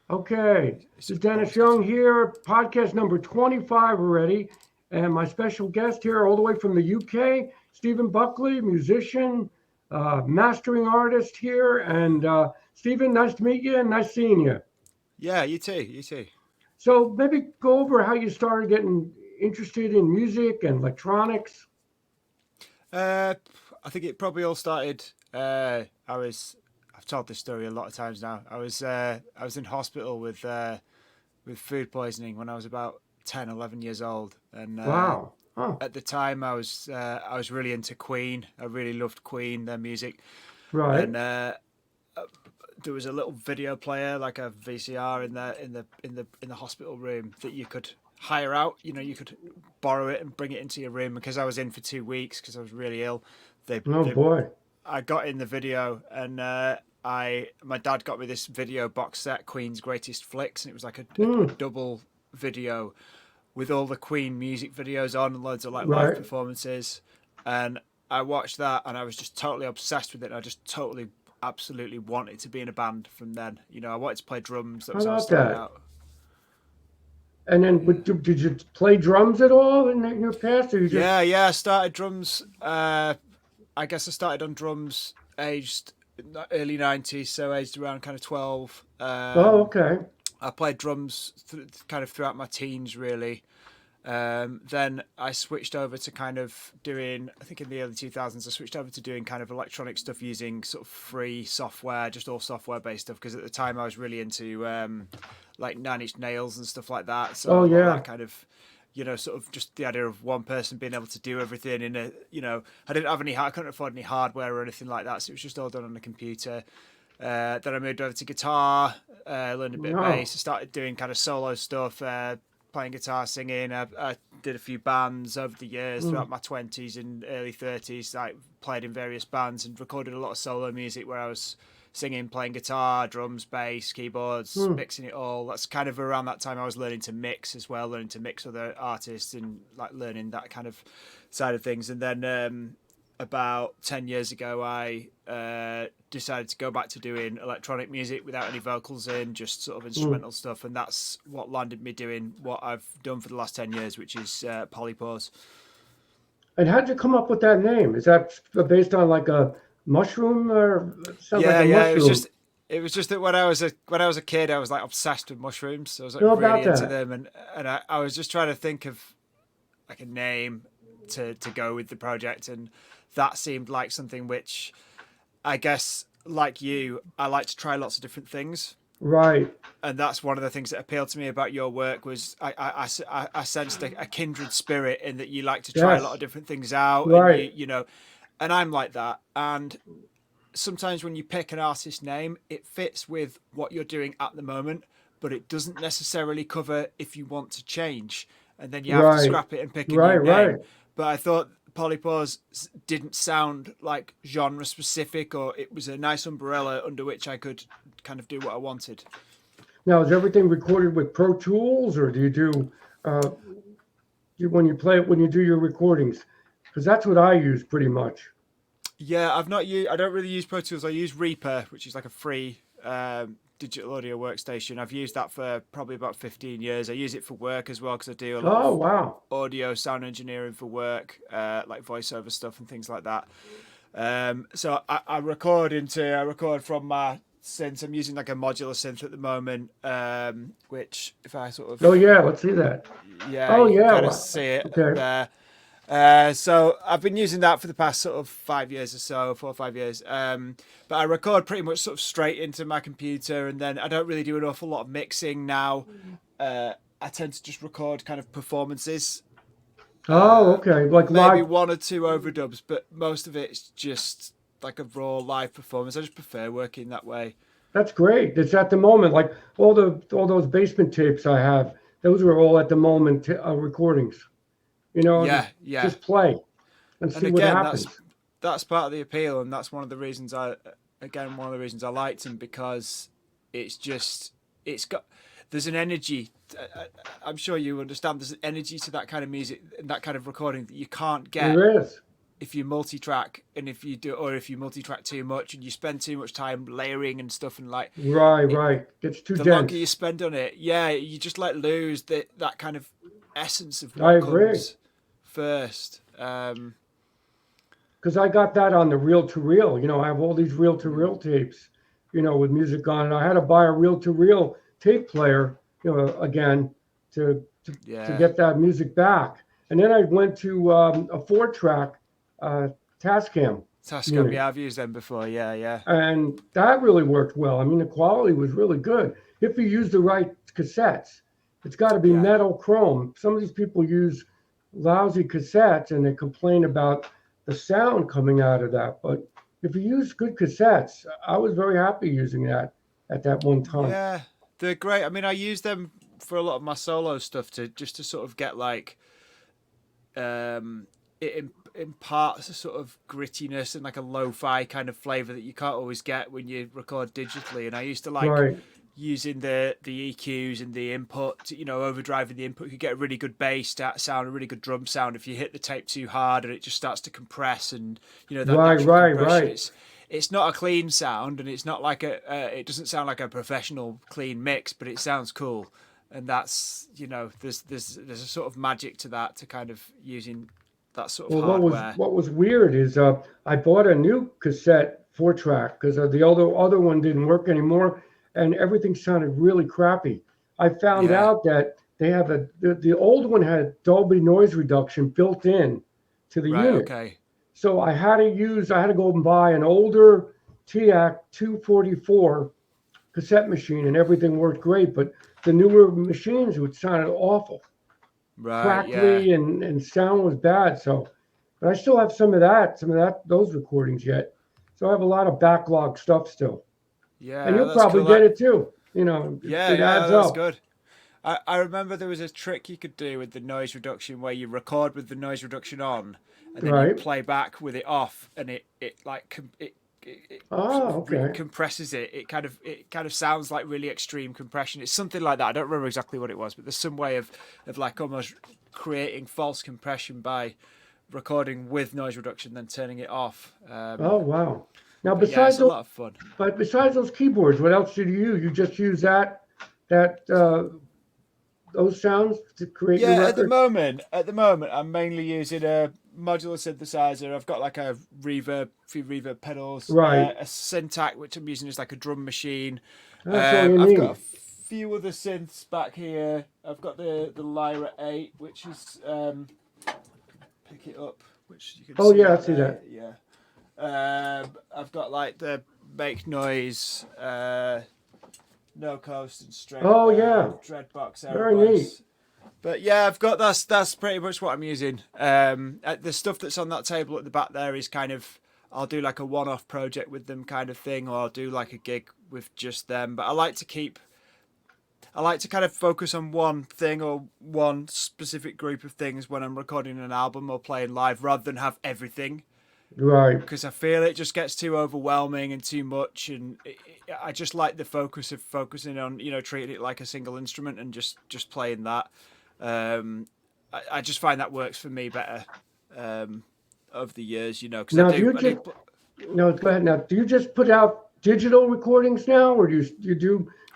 Okay, this is Dennis Young here, podcast number 25 already. And my special guest here, all the way from the UK, Stephen Buckley, musician, mastering artist here. And Stephen, nice to meet you and nice seeing you. Yeah, you too. You too. So maybe go over how you started getting interested in music and electronics. Uh, I think it probably all started. I've told this story a lot of times now. I was in hospital with food poisoning when I was about 10, 11 years old, and Wow. Huh. at the time I was really into Queen. I really loved Queen, their music, Right. and there was a little video player, like a VCR, in the hospital room that you could hire out. You know, you could borrow it and bring it into your room. Because I was in for 2 weeks because I was really ill. Oh They boy. I got in the video, and I my dad got me this video box set, Queen's Greatest Flicks, and it was like a Hmm. double video with all the Queen music videos on and loads of like live Right. performances. And I watched that, and I was just totally obsessed with it. I just totally, absolutely wanted to be in a band from then. You know, I wanted to play drums. That How was how I about started that? out. And then, Yeah. did you play drums at all in your past, or you just? Yeah. I started drums. I guess I started on drums aged early 90s, so aged around kind of 12. Oh, okay. I played drums kind of throughout my teens, really. Then I switched over to kind of doing, I think in the early 2000s, I switched over to doing kind of electronic stuff using sort of free software, just all software based stuff. Because at the time I was really into like Nine Inch Nails and stuff like that. So Oh, a lot of that yeah. kind of, sort of just the idea of one person being able to do everything in a, I didn't have any, I couldn't afford any hardware or anything like that. So it was just all done on the computer. Then I moved over to guitar, learned a bit of No. bass. I started doing kind of solo stuff, playing guitar, singing. I did a few bands over the years Mm. throughout my 20s and early 30s. I played in various bands and recorded a lot of solo music where I was singing, playing guitar, drums, bass, keyboards, Mm. mixing it all. That's kind of around that time I was learning to mix as well, learning to mix other artists and like learning that kind of side of things. And then about 10 years ago, I decided to go back to doing electronic music without any vocals in, just sort of Mm. instrumental stuff. And that's what landed me doing what I've done for the last 10 years, which is polypause. And how'd you come up with that name? Is that based on like a mushroom, or sounds like a Yeah. mushroom? It was just that when I was a kid, I was like obsessed with mushrooms. I was like Know really about into that? them, and I was just trying to think of like a name to go with the project, and that seemed like something which I guess, like you, I like to try lots of different things. Right. And that's one of the things that appealed to me about your work was I sensed a kindred spirit in that you like to try a lot Yes. of different things out, and Right. you know, and I'm like that. And sometimes when you pick an artist name, it fits with what you're doing at the moment, but it doesn't necessarily cover if you want to change, and then you have to Right. scrap it and pick a Right. new Right. name. But I thought Polypause didn't sound like genre specific, or it was a nice umbrella under which I could kind of do what I wanted. Now, is everything recorded with Pro Tools, or do you do uh, when you play when you do your recordings? Because that's what I use pretty much. Yeah, I've not used. I don't really use Pro Tools. I use Reaper, which is like a free digital audio workstation. I've used that for probably about 15 years. I use it for work as well because I do a lot Oh, of wow. audio sound engineering for work, like voiceover stuff and things like that. So I record from my synth. I'm using like a modular synth at the moment, which if I sort Oh, of, yeah. Let's see that. yeah, Oh, you can yeah. kind of Wow. see it Okay. there. So I've been using that for the past sort of 5 years or so, 4 or 5 years. But I record pretty much sort of straight into my computer, and then I don't really do an awful lot of mixing now. I tend to just record kind of performances, Oh, okay. Like maybe live. one or two overdubs, but most of it's just like a raw live performance. I just prefer working that way. That's great. It's at the moment. Like all those basement tapes I have. Those are all at the moment recordings. Yeah, yeah. Just play and And see what again, happens. that's part of the appeal, and that's one of the reasons one of the reasons I liked him, because it's just it's got there's an energy. I'm sure you understand. There's an energy to that kind of music and that kind of recording that you can't get There is. if you multi-track and if you multi-track too much and you spend too much time layering and stuff and like Right. Gets too the dense. longer you spend on it, yeah, you just like lose that kind of essence of I what agree. comes first. Because I got that on the reel to reel. I have all these reel to reel tapes, with music on it. I had to buy a reel to reel tape player, again, to Yeah, get that music back. And then I went to a 4-track Tascam Tascam, unit. yeah, I've used them before. Yeah. And that really worked well. I mean, the quality was really good. If you use the right cassettes, it's got to be Yeah. metal chrome. Some of these people use lousy cassettes and they complain about the sound coming out of that. But if you use good cassettes, I was very happy using that at that one time. Yeah, they're great. I mean, I use them for a lot of my solo stuff to sort of get like it imparts a sort of grittiness and like a lo-fi kind of flavor that you can't always get when you record digitally. And I used to like Right, using the EQs and the input, overdriving the input. You get a really good bass sound, a really good drum sound if you hit the tape too hard and it just starts to compress, and that natural compression. right. It's not a clean sound, and it's not like it doesn't sound like a professional clean mix, but it sounds cool. And that's there's a sort of magic to that, to kind of using that sort of Well, hardware. what was weird is I bought a new cassette 4-track because the other one didn't work anymore, and everything sounded really crappy. I found Yeah. out that they have the old one had Dolby noise reduction built in to the Right. unit. Okay. So I had to go and buy an older TIAC 244 cassette machine, and everything worked great. But the newer machines would sounded awful, Right. Yeah. crackly, and sound was bad. So, but I still have those recordings yet. So I have a lot of backlog stuff still, and Yeah. you'll That's probably cool. get it too. Yeah. It Yeah. adds That's up. good. I remember there was a trick you could do with the noise reduction where you record with the noise reduction on, and then you Right. play back with it off, and it like it sort Ah, of okay. compresses it. It kind of sounds like really extreme compression. It's something like that. I don't remember exactly what it was, but there's some way of like almost creating false compression by recording with noise reduction, then turning it off. Oh, wow. Now, But yeah, it's a lot of fun. besides those keyboards, what else did you use? You just use that those sounds to create your Yeah, record? at the moment, I'm mainly using a modular synthesizer. I've got like a few reverb pedals, Right. a Syntac, which I'm using as like a drum machine. That's all you I've got a need. few other synths back here. I've got the Lyra 8, which is pick it up, which you can Oh see yeah, I out see there. that. Yeah. I've got like the Make Noise, No Coast and Straight Oh yeah, Dreadbox very neat. Aerobuds. But yeah, I've got that's pretty much what I'm using. The stuff that's on that table at the back there is kind of, I'll do like a one-off project with them kind of thing, or I'll do like a gig with just them. But I like to kind of focus on one thing or one specific group of things when I'm recording an album or playing live, rather than have everything, Right. because I feel it just gets too overwhelming and too much, and I just like the focus of focusing on treating it like a single instrument and just playing that. I just find that works for me better over the years, because Now, no, go ahead. Now, do you just put out digital recordings now, or you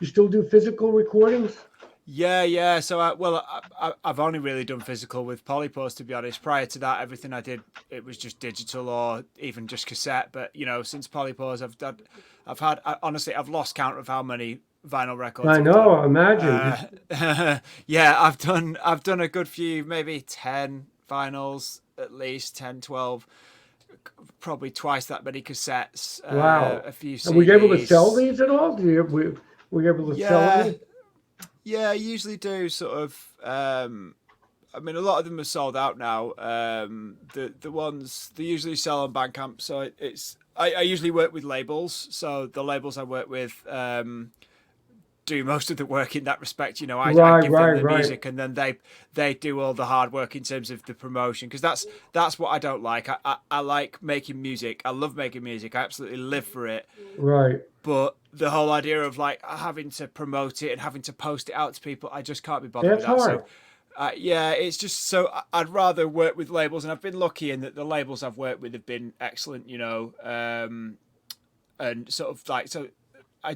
still do physical recordings? Yeah. So I've only really done physical with Polypose, to be honest. Prior to that, everything I did, it was just digital or even just cassette. But since Polypose, honestly, I've lost count of how many vinyl records I I've know. done. I imagine. Yeah, I've done a good few, maybe 10 vinyls, at least 10, 12, probably twice that many cassettes, Wow. a few And were you able to sell CDs. these at all? Were you able to sell Yeah, any? yeah, I usually do sort of. I mean, a lot of them are sold out now. The ones they usually sell on Bandcamp, so I usually work with labels. So the labels I work with do most of the work in that respect. I give them the Right. music, and then they do all the hard work in terms of the promotion, because that's what I don't like. I like making music. I love making music. I absolutely live for it. Right. But the whole idea of like having to promote it and having to post it out to people, I just can't be bothered with That's that. hard. Yeah, it's just so I'd rather work with labels, and I've been lucky in that the labels I've worked with have been excellent, and sort of like so. I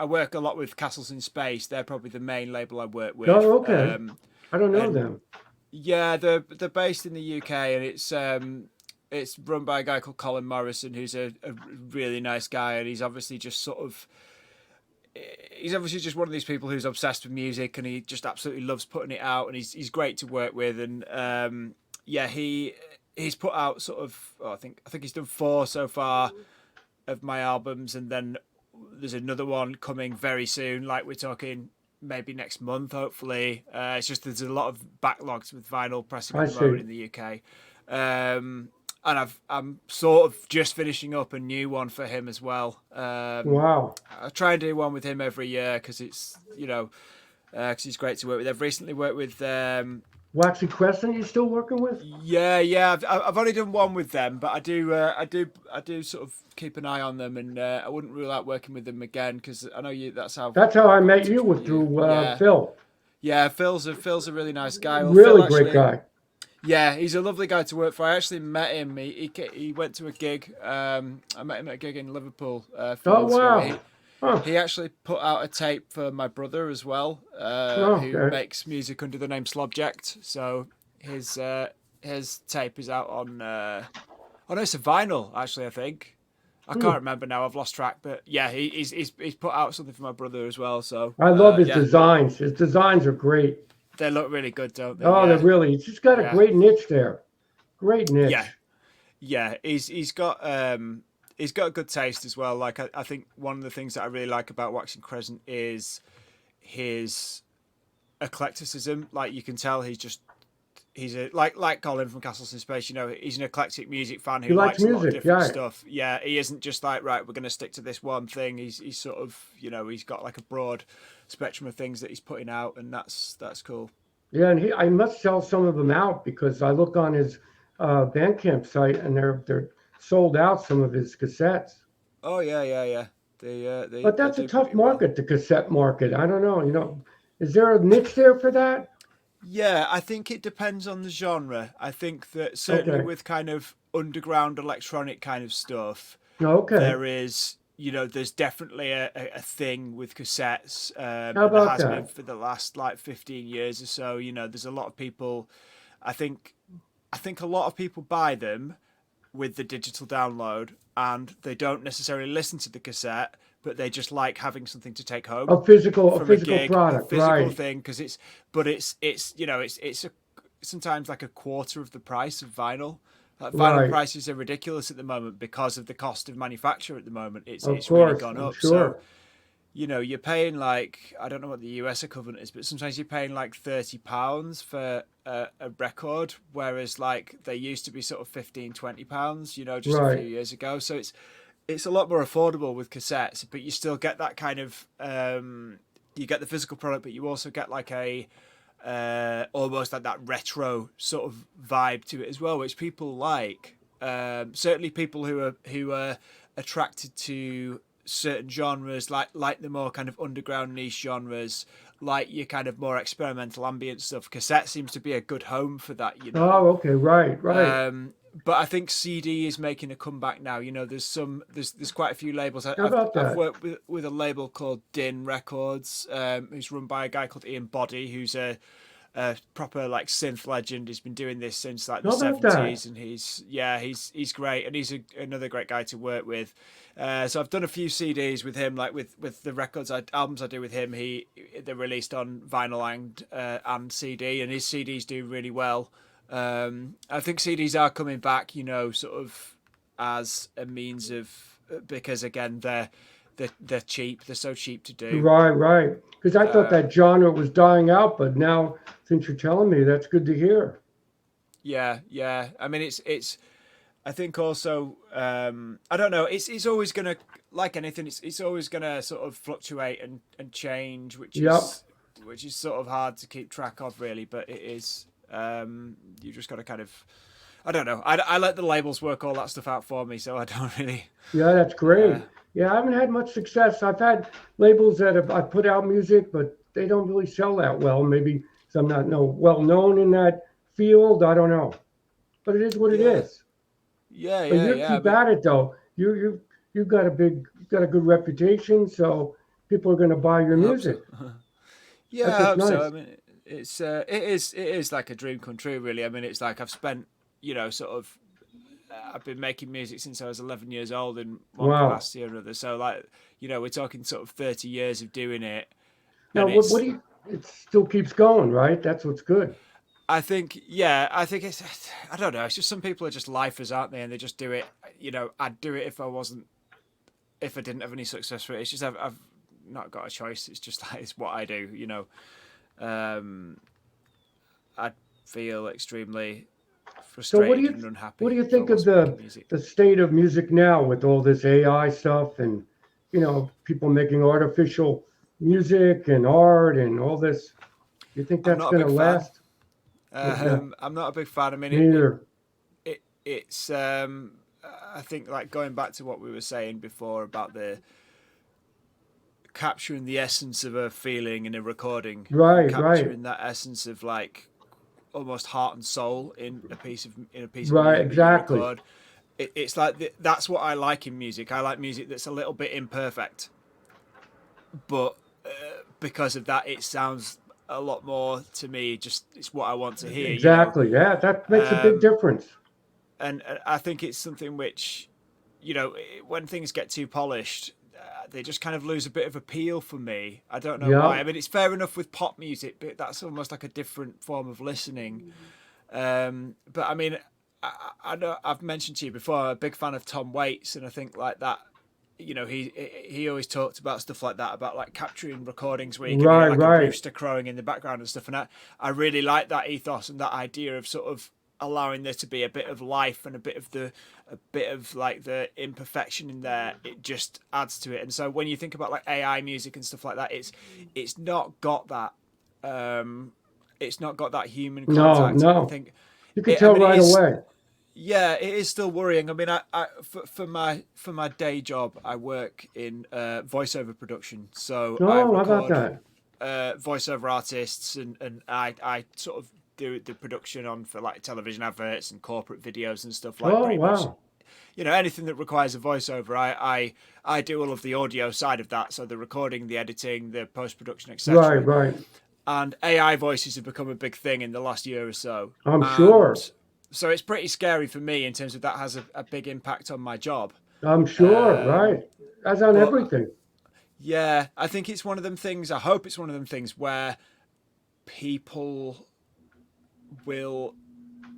work a lot with Castles in Space. They're probably the main label I work with. Oh, okay. I don't know And them. yeah, they're based in the UK, and it's run by a guy called Colin Morrison, who's a really nice guy, and he's obviously just one of these people who's obsessed with music, and he just absolutely loves putting it out, and he's great to work with, and yeah, he's put out sort of I think he's done 4 so far of my albums, and then there's another one coming very soon, like we're talking maybe next month, hopefully. It's just there's a lot of backlogs with vinyl pressing I at the moment see. in the UK, and I'm sort of just finishing up a new one for him as well. Wow. I try and do one with him every year because it's because he's great to work with. I've recently worked with Waxy Crescent, you still working with? yeah. I've only done one with them, but I do sort of keep an eye on them, and I wouldn't rule out working with them again because I know you. That's how That's how I I got in met touch you with with you. through Yeah, Phil. yeah. Phil's a really nice guy. Well, Phil Really great actually, guy. yeah, he's a lovely guy to work for. I actually met him. He went to a gig. I met him at a gig in Liverpool a few Oh months ago. wow. Huh. He actually put out a tape for my brother as well, Oh, who okay. makes music under the name Slobject. So his tape is out on oh no, it's a vinyl actually. I think I can't Hmm. remember now. I've lost track, but yeah, he's put out something for my brother as well. So I love his yeah, designs. His designs are great. they look really good, don't they? Oh, they're Yeah, really. He's just got a yeah, great niche there. Great yeah, niche. yeah. He's got a good taste as well. Like I think one of the things that I really like about Waxing Crescent is his eclecticism. Like you can tell he's a like Colin from Castles in Space. He's an eclectic music fan He who likes likes a lot of music. different Yeah. stuff. Yeah, he isn't just like right, we're going to stick to this one thing. He's sort of he's got like a broad spectrum of things that he's putting out, and that's cool. Yeah, and I must sell some of them out because I look on his Bandcamp site and they're sold out. Some of his cassettes. Oh yeah. They But that's a do tough pretty well. market, the cassette market. I don't know. Is there a niche there for that? Yeah, I think it depends on the genre. I think that certainly Okay. with kind of underground electronic kind of stuff, Okay. there is there's definitely a thing with cassettes, How and there about has been that? for the last like 15 years or so. There's a lot of people. I think I think a lot of people buy them with the digital download, and they don't necessarily listen to the cassette, but they just like having something to take home A from a physical gig, a product, physical right? thing, because it's sometimes like a quarter of the price of vinyl. Like vinyl Right. prices are ridiculous at the moment because of the cost of manufacture at the moment. Of It's really course, gone I'm up. So sure. you're paying like I don't know what the US equivalent is, but sometimes you're paying like £30 for a record, whereas like they used to be sort of 15-20 pounds, just a few Right. years ago. So it's a lot more affordable with cassettes, but you still get that kind of you get the physical product, but you also get like a almost like that retro sort of vibe to it as well, which people like. Certainly, people who are attracted to certain genres, like the more kind of underground niche genres, like your kind of more experimental ambient stuff. Cassette seems to be a good home for that. Oh, okay. Right. Right. But I think CD is making a comeback now. There's quite a few labels. How about I've that? worked with a label called Din Records, who's run by a guy called Ian Boddy, who's a proper like synth legend. He's been doing this since like the How about that? '70s, and he's great, and he's another great guy to work with. So I've done a few CDs with him, like with the albums I do with him. They're released on vinyl and CD, and his CDs do really well. I think CDs are coming back, sort of as a means of because again they're cheap. They're so cheap to do. Right. Right. Because I thought Um, that genre was dying out, but now since you're telling me, that's good to hear. yeah. I mean, it's. I think also I don't know. It's always gonna like anything. It's always gonna sort of fluctuate and change, Yep. which is sort of hard to keep track of really. But it is. You just got to kind of. I don't know. I let the labels work all that stuff out for me, so I don't really. Yeah, that's Uh, great. Yeah, I haven't had much success. I've had labels that have I put out music, but they don't really sell that well. Maybe So I'm not well known in that field. I don't know, but it is what it Yeah, is. yeah, But yeah, you yeah. I keep mean, at it though. You've got you've got a good reputation, so people are going to buy your I hope so. music. Yeah, That's I what's hope so. I nice. mean, it is like a dream come true, really. I mean, it's like I've spent, sort of, I've been making music since I was 11 years old in one Wow. capacity or another. So, like, we're talking sort of 30 years of doing it, Now, and what it's do you? It still keeps going, right? That's what's good. I think, yeah, I think it's, I don't know. It's just some people are just lifers, aren't they? And they just do it. I'd do it if I didn't have any success with it. It's just I've not got a choice. It's just like it's what I do. Um, I feel extremely So frustrated and what do unhappy you if I think of wasn't making music. the state of music now with all this AI stuff and people making artificial music and art and all this? You think I'm that's not a going to big fan. last? No, I'm not a big fan. I mean, neither. it's I think like going back to what we were saying before about the capturing the essence of a feeling in a recording and Right, right, capturing that essence of like almost heart and soul in a piece of right. music that you Exactly. record. It's like that's what I like in music. I like music that's a little bit imperfect, but because of that, it sounds a lot more to me. Just it's what I want to hear. Exactly. Yeah, that makes a big Um, difference. and I think it's something which, when things get too polished, they just kind of lose a bit of appeal for me. I don't know why. Yeah. I mean, it's fair enough with pop music, but that's almost like a different form of listening. But I mean, I know I've mentioned to you before, I'm a big fan of Tom Waits, and I think like that. He always talked about stuff like that, about like capturing recordings where you can hear Right, like a right, rooster crowing in the background and stuff. And I really like that ethos and that idea of sort of allowing there to be a bit of life and a bit of like the imperfection in there. It just adds to it. And so when you think about like AI music and stuff like that, it's not got that it's not got that human no, contact. And I no. think You could I tell mean it right is, away. yeah, it is still worrying. I mean, for my day job, I work in voiceover production, so I Oh, how about record that? voiceover artists, and I sort of do the production on for like television adverts and corporate videos and stuff like Oh, pretty much. wow. Anything that requires a voiceover, I do all of the audio side of that, so the recording, the editing, the post production, Right, etc. right. And AI voices have become a big thing in the last year or so, I'm and sure. so it's pretty scary for me in terms of that has a big impact on my job. I'm sure. Um, Right. As on but everything. yeah, I think it's one of them things. I hope it's one of them things where people will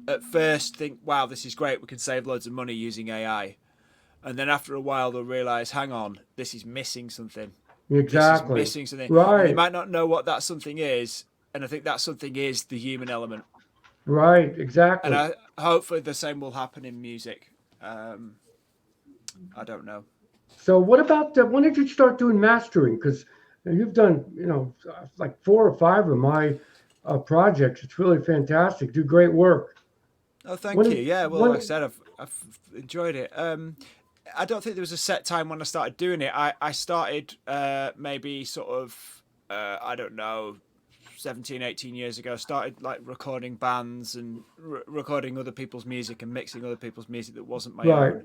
at first think, "Wow, this is great. We can save loads of money using AI," and then after a while they'll realize, "Hang on, this is missing something. This is Exactly. missing something," and they Right. might not know what that something is. And I think that something is the human element. Right. And Exactly. I hopefully the same will happen in music. Um, I don't know. So what about when did you start doing mastering? Because you've done, like four or five of my projects. It's really fantastic. Do great work. Oh, thank you. When Yeah, well, like I when said, I've enjoyed it. I don't think there was a set time when I started doing it. I started maybe sort of I don't know 17, 18 years ago. Started like recording bands and recording other people's music and mixing other people's music that wasn't my right, own.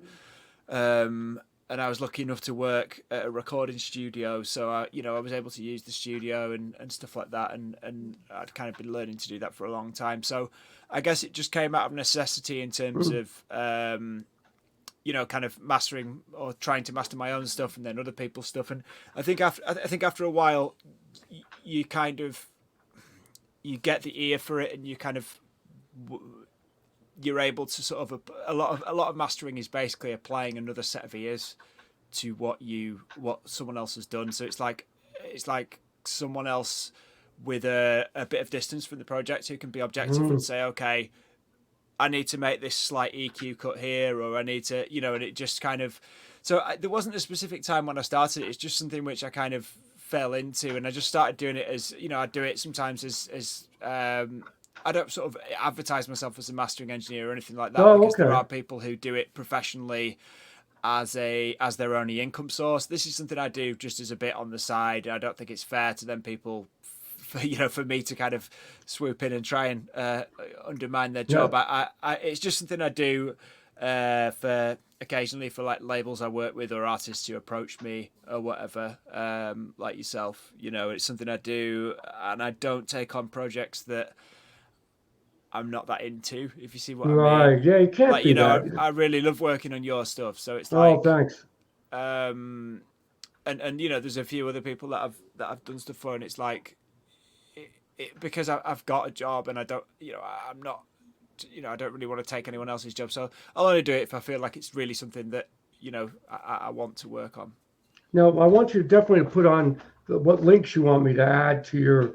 Um, and I was lucky enough to work at a recording studio, so I was able to use the studio and stuff like that, and I'd kind of been learning to do that for a long time. So I guess it just came out of necessity in terms mm, of kind of mastering or trying to master my own stuff and then other people's stuff. And I think after a while, you kind of you get the ear for it, and you kind of you're able to sort of a lot of mastering is basically applying another set of ears to what someone else has done. So it's like someone else with a bit of distance from the project who can be objective and mm, say, okay, I need to make this slight EQ cut here, or I need to, and it just kind of. So there wasn't a specific time when I started. It's just something which I kind of fell into, and I just started doing it as I do it sometimes as I don't sort of advertise myself as a mastering engineer or anything like that, oh, because there okay. are people who do it professionally as their only income source. This is something I do just as a bit on the side. I don't think it's fair to them people for me to kind of swoop in and try and undermine their Yeah. job. It's just something I do for occasionally for like labels I work with or artists who approach me or whatever, like yourself. It's something I do, and I don't take on projects that I'm not that into, if you see what I mean. Right. Yeah, you can't Like, be that. I really love working on your stuff, so it's Oh, like, thanks. um, and there's a few other people that I've done stuff for, and it's like, because I've got a job and I don't, I'm not, I don't really want to take anyone else's job, so I'll only do it if I feel like it's really something that I want to work on. Now, I want you definitely to put on what links you want me to add to your,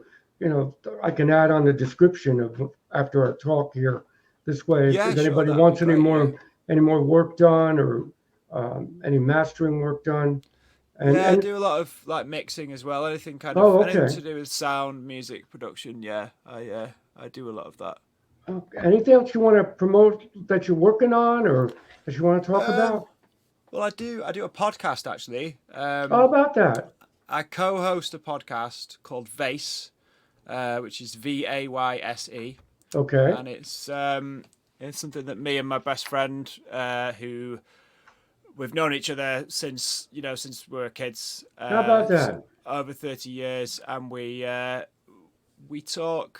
I can add on the description of after our talk here. This way, Yeah, if sure, anybody that'd be wants great. Yeah. any more work done or any mastering work done, Yeah, I and do a lot of like mixing as well. Anything oh, anything okay. to do with sound, music, production. Yeah, I do a lot of that. Okay. Anything else you want to promote that you're working on or that you want to talk Um, about? well, I do a podcast actually. How about that? I co-host a podcast called Vase, which is VAYSE, Okay. and it's something that me and my best friend, who we've known each other since we were kids, How about so that? over 30 years, and we talk.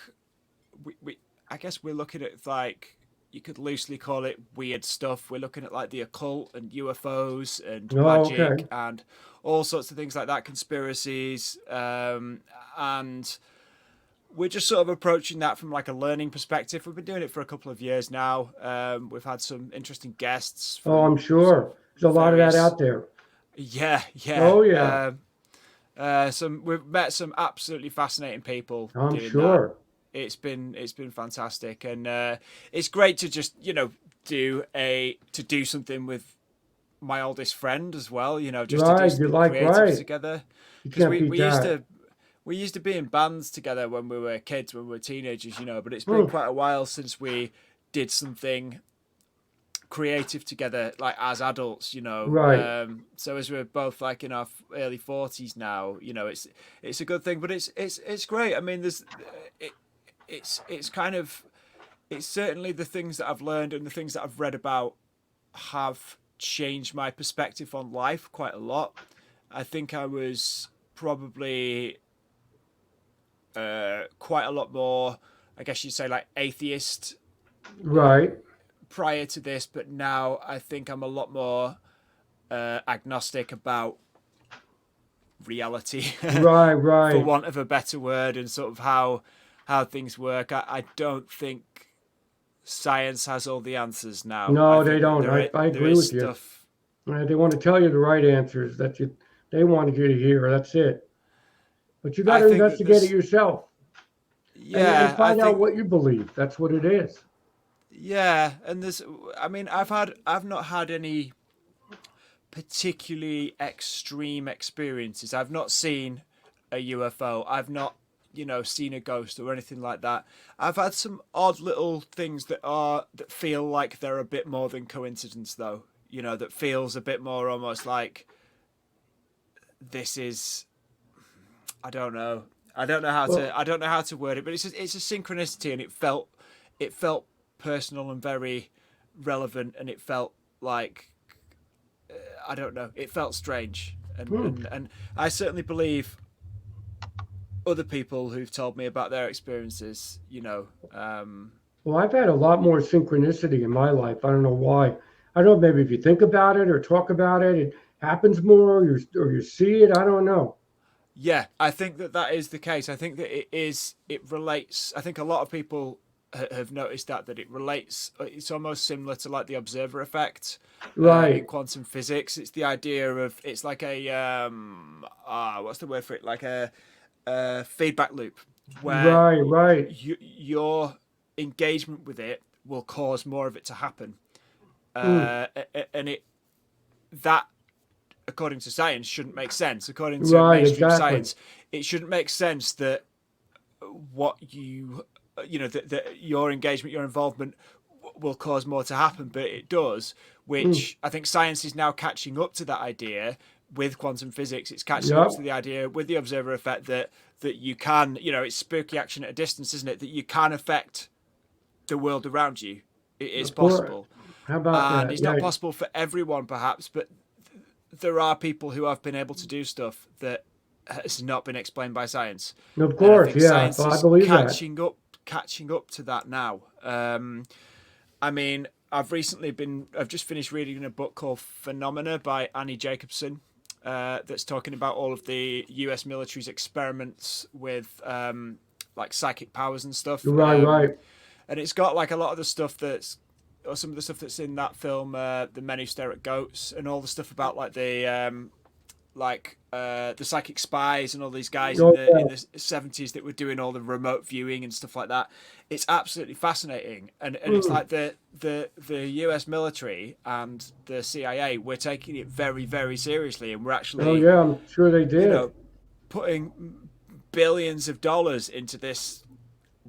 We I guess we're looking at, like, you could loosely call it weird stuff. We're looking at like the occult and UFOs and Oh, magic okay. and all sorts of things like that, conspiracies, and we're just sort of approaching that from like a learning perspective. We've been doing it for a couple of years now. We've had some interesting guests Oh, I'm from some sure. There's a lot of that various, out there. yeah, yeah. Oh, yeah. We've met some absolutely fascinating people I'm doing that. sure. It's been fantastic, and it's great to just do something with my oldest friend as well. Just to do Right. You something like, creative right. together, You because can't we beat we used that. to we used to be in bands together when we were kids, when we were teenagers. But it's been Hmm. quite a while since we did something creative together, like as adults. Right. So as we're both like in our early 40s now, it's a good thing, but it's great. I mean, it, it's kind of, it's certainly the things that I've learned and the things that I've read about have changed my perspective on life quite a lot. I think I was probably quite a lot more, I guess you'd say, like atheist Right. prior to this, but now I think I'm a lot more agnostic about reality, Right. for Right. want of a better word, and sort of how things work. I don't think science has all the answers now. I No, they think that don't. I there agree is with you. stuff. They want to tell you the right answers that they wanted you to hear. That's it. But you got I to think that investigate it there's yourself and yeah. I find out think what you believe. That's what it is. yeah, and there's. I mean, I've not had any particularly extreme experiences. I've not seen a UFO. I've not, seen a ghost or anything like that. I've had some odd little things that feel like they're a bit more than coincidence, though. That feels a bit more almost like this is. I don't know. Well, I don't know how to word it, but it's a synchronicity, and it felt personal and very relevant, and it felt like, I don't know. It felt strange, and hmm. and I certainly believe other people who've told me about their experiences. Well, I've had a lot more synchronicity in my life. I don't know why. I don't know. Maybe if you think about it or talk about it, it happens more, or you see it. I don't know. Yeah, I think that is the case. I think that it is. It relates. I think a lot of people have noticed that it relates. It's almost similar to like the observer effect in Right. quantum physics. It's the idea of, it's like a what's the word for it? Like a feedback loop where Right. Right. your engagement with it will cause more of it to happen, Hmm. and that, according to science, shouldn't make sense. According to Right. mainstream Exactly. science, it shouldn't make sense that what that your engagement, your involvement will cause more to happen, but it does. Hmm. Which I think science is now catching up to that idea, with quantum physics. It's catching up Yep. to the idea with the observer effect that you can, it's spooky action at a distance, isn't it? That you can affect the world around you. It is Of course. possible. How about And that? it's Yeah. not possible for everyone, perhaps, but there are people who have been able to do stuff that has not been explained by science. Of And I course, think yeah. science Well, I is believe that. catching up to that now. I mean, I've just finished reading a book called Phenomena by Annie Jacobson, that's talking about all of the US military's experiments with like psychic powers and stuff. Right. And it's got like a lot of the stuff some of the stuff that's in that film, The Men Who Stare at Goats, and all the stuff about like the psychic spies and all these guys in the 70s that were doing all the remote viewing and stuff like that. It's absolutely fascinating, and it's like the US military and the CIA were taking it very, very seriously, and we're actually I'm sure they did. putting billions of dollars into this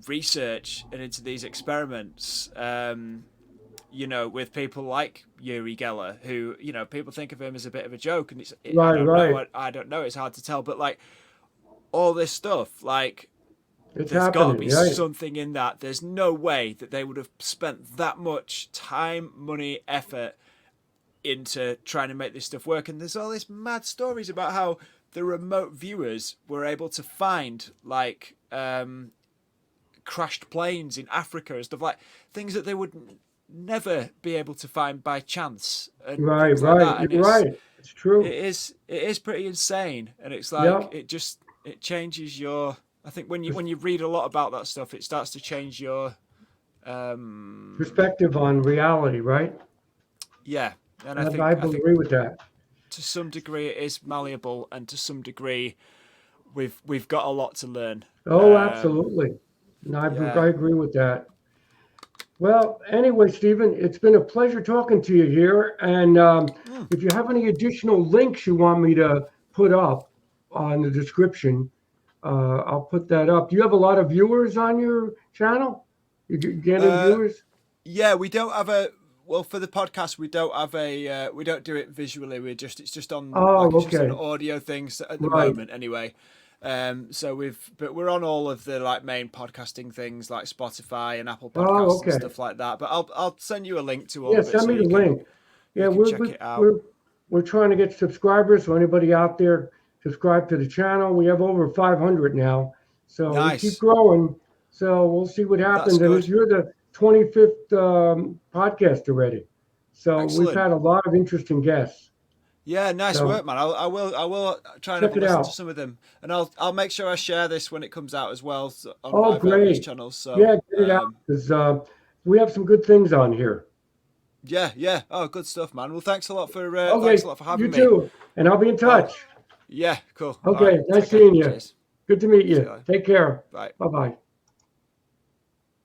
research and into these experiments. With people like Uri Geller, who, people think of him as a bit of a joke, and I don't know, it's hard to tell, but like all this stuff, like It's there's got to happening. be something in that. There's no way that they would have spent that much time, money, effort into trying to make this stuff work. And there's all these mad stories about how the remote viewers were able to find like crashed planes in Africa and stuff, like things that they would never be able to find by chance. And Right. like that. And You're right. It's true. It is pretty insane, and it's like it changes your. I think when you read a lot about that stuff, it starts to change your perspective on reality, right? Yeah, and I think agree with that. To some degree, it is malleable, and to some degree, we've got a lot to learn. Oh, absolutely. And I agree with that. Well, anyway, Stephen, it's been a pleasure talking to you here. And if you have any additional links you want me to put up on the description, I'll put that up. Do you have a lot of viewers on your channel? You getting viewers? Yeah, we don't have for the podcast, we don't have we don't do it visually. It's just on just an audio things at the moment anyway. But we're on all of the like main podcasting things like Spotify and Apple Podcasts and stuff like that. But I'll send you a link to all of it. Send me the link. Yeah, we're trying to get subscribers. So anybody out there, subscribe to the channel. We have over 500 now, so we keep growing. So we'll see what happens. And you're the 25th podcast already, so we've had a lot of interesting guests. Yeah, nice work, man. I will try and have a listen to some of them, and I'll make sure I share this when it comes out as well on my various channels. So get it out, because we have some good things on here. Yeah. Oh, good stuff, man. Well, thanks a lot for having me. You too, and I'll be in touch. Yeah, cool. Okay, nice seeing you. Cheers. Good to meet you. Take care. Bye. Bye-bye.